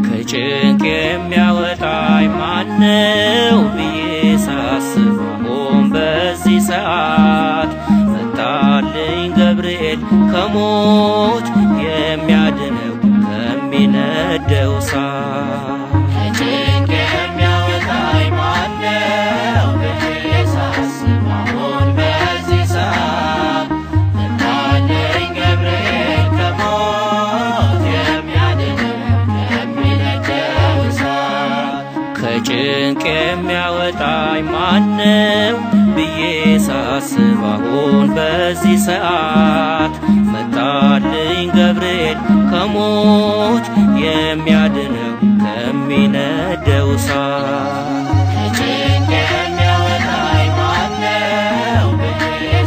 ከጭንቅ የሚያወጣኝ ማነው ብዬ ሳስብ አሁን በዚህ ሰዓት መጣልኝ ገብርኤል ከሞት የሚያድነው ከሚነደው እሳት። ከጭንቅ የሚያወጣኝ ማነው ብዬ ሳስብ አሁን በዚህ ሰዓት መጣልኝ ገብርኤል ከሞት የሚያድነው ከሚነደው እሳት። ከጭንቅ የሚያወጣኝ ማነው ብዬ ሳስብ አሁን በዚህ ሰዓት መጣልኝ ገብርኤል ከሞት የሚያድነው ከሚነደው እሳት። ከጭንቅ የሚያወጣኝ ማነው ብዬ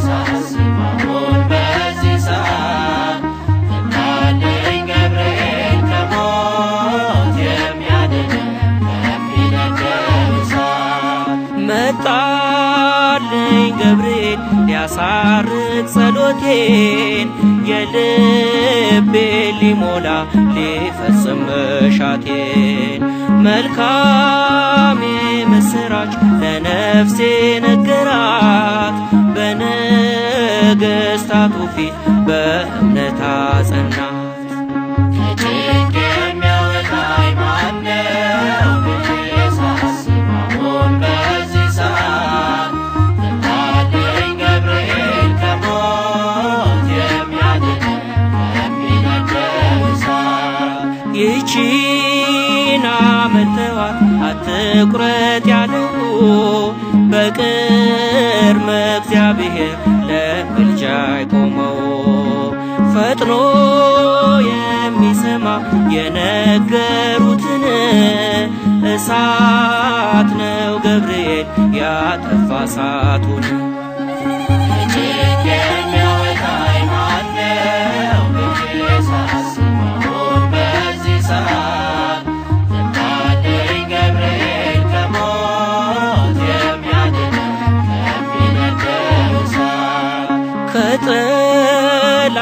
ሳስብ አሁን በዚህ ሰዓት መጣልኝ ገብርኤል ከሞት የሚያድነው ከሚነደው እሳት። መጣልኝ ገብርኤል ሊያሳርግ ጸሎቴን የልቤ ሊሞላ ሊፈጽም መሻቴን። መልካም ምስራች ለነፍሴ ነገራት በነገሥታቱ ፊት በእምነት አጸናት። ከጭንቅ የሚያወጣኝ ማነው ብዬ ሳስብ አሁን በዚህ ሰዓት መጣልኝ ገብርኤል ከሞት የሚያድነው ከሚነደው እሳት። ይህቺን ዓመት ተዋት አትቁረጥ ያለው በቅድመ እግዚአብሔር ለምልጃ ቆመው ፈጥኖ የሚሰማ የነገሩትን እሳት ነው ገብርኤል ያጠፋ እሳቱን።